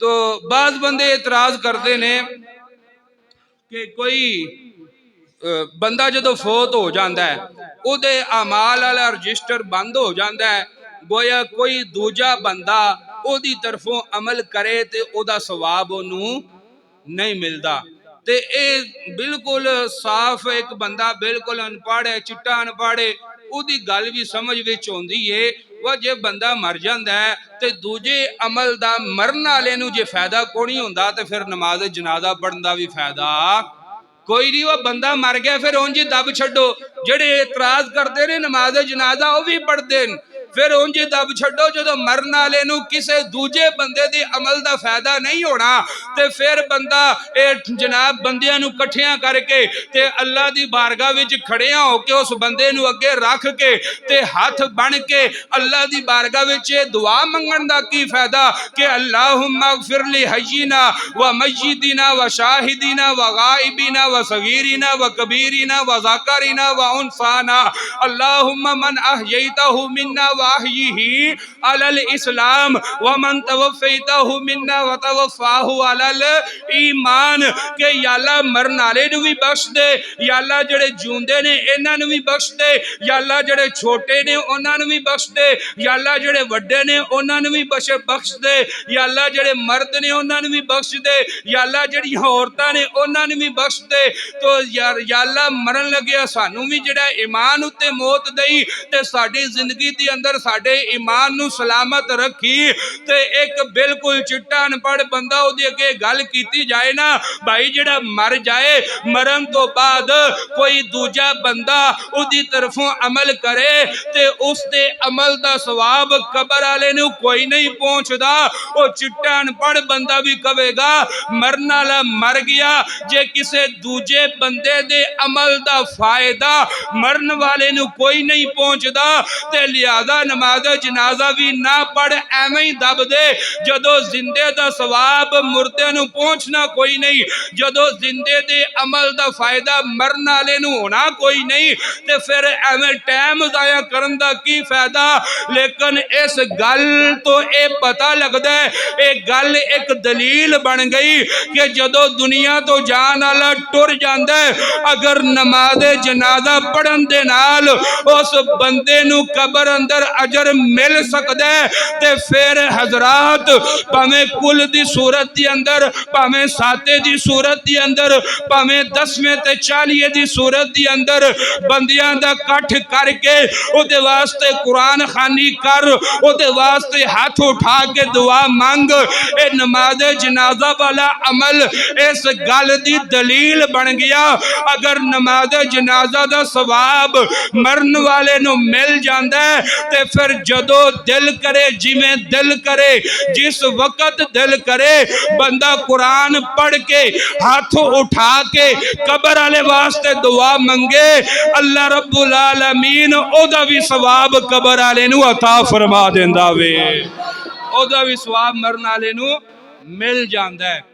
तो बाज बंदे इतराज करते ने कि कोई बंदा जो फोत हो जाता है उहदे अमाल वाला रजिस्टर बंद हो जाता है, गोया कोई दूजा बंदा उहदी तरफों अमल करे तो उहदा सवाब उहनूं नहीं मिलता। ते ए बिल्कुल साफ एक बंदा बिल्कुल अनपढ़ है, चिट्टा अनपढ़ है, उहदी गल भी समझ विच आउंदी है। वह जे बंदा मर जाता है तो दूजे अमल का मरन वाले नूं जे फायदा कोई नहीं होंदा तो फिर नमाज जनाजा पढ़न का भी फायदा कोई नहीं। वह बंदा मर गया फिर उंज दब छड्डो, जेड़े एतराज करते ने नमाज जनाजा वह भी पढ़ते हैं, फिर उंज दब छड्डो। जो मरन वाले नूं किसी दूजे बंदे दे अमल का फायदा नहीं होना तो फिर बंदा जनाब बंदियां नूं कट्ठियां करके ते अल्लाह दी बारगाह विच खड़िया होके उस बंदे नूं अगे रख के ते हाथ बन के अल्लाह दी बारगाह विच दुआ मंगण दा की फायदा कि अल्लाहुम्मा अगफिर ली हय्यिना व मय्यितिना व शाहिदीना व गाइबिना व सगीरिना व कबीरिना व ज़ाकरिना व उनसाना अल्लाहुम्मा मन अहयैतहु मिन्ना व अहयिही अलल इस्लाम व मन तवफ़ैतहु मिन्ना व तवफ़ाहु अलल ईमान। के या अल्लाह मरन वाले नूं भी बख्श दे, या अल्लाह जेड़े जिउंदे ने इन्हां नूं भी बख्श दे, या अल्लाह जेड़े छोटे ने उन्हां नूं भी बख्श दे, या अल्लाह जेड़े वड्डे ने उन्हां नूं भी बख्श दे, या अल्लाह जेड़े मर्द ने उन्हां नूं भी बख्श दे, या अल्लाह जेड़ियां औरतां ने उन्हां नूं भी बख्श दे। तो या अल्लाह मरन लग्या सानू भी जेड़ा ईमान उत्ते मौत दई ते साडी जिंदगी दे अंदर साडे ईमान नूं सलामत रखी। ते एक बिल्कुल चिट्टा अनपढ़ बंदा उहदे अगे गल कीती जाए ना भाई जेड़ा मर जाए मरन तो बाद कोई दूजा बंदा उहदी तरफों अमल करे ते उसदे अमल दा सवाब कबर वाले नूं कोई नहीं पहुंचदा। वो चिट्टा अनपढ़ बंदा भी कहेगा मरन वाला मर गया, जे किसे दूजे बंदे दे अमल दा फायदा मरन वाले नूं कोई नहीं पहुंचदा ते लिहाजा नमाज जनाजा भी ना पढ़ एवें ही दब दे। जदों जिंदे दा सवाब मुर्दे नूं पहुंचना कोई नहीं, जदों जिंदे दे अमल दा फायदा मरन वाले नूं होना कोई नहीं ते फिर एवें टाइम जाया करन दा की फायदा। लेकिन इस गल तो ये पता लगता है, एक गल एक दलील बन गई कि जदों दुनिया तो जान वाला टुर जांदा है अगर नमाज जनाजा पढ़न दे नाल उस बंदे नूं कबर अंदर अजर मिल सकदा है ते फिर हजरात भावें कुल दी सूरत दी अंदर, भावें साते दी सूरत दी अंदर, भावें 10वें ते 40 दी सूरत दी अंदर बंदियां दा कठ करके उहदे वास्ते कुरान खानी कर, उहदे वास्ते हाथ उठा के दुआ मंग। ए नमाज जनाजा वाला अमल इस गल दी दलील बन गया। अगर नमाज जनाजा दा सवाब मरन वाले नूं मिल जांदा है ते फिर जदों दिल करे जिवें दिल करे जिस वक्त दिल करे बंदा कुरान पढ़ के हाथ उठा के कबर वाले वास्ते दुआ मंगे, अल्लाह रब्बुल आलमीन ओदा भी सवाब कबर वाले नूं अता फरमा देंदा वे, ओदा भी सवाब मरन वाले नूं मिल जांदा है।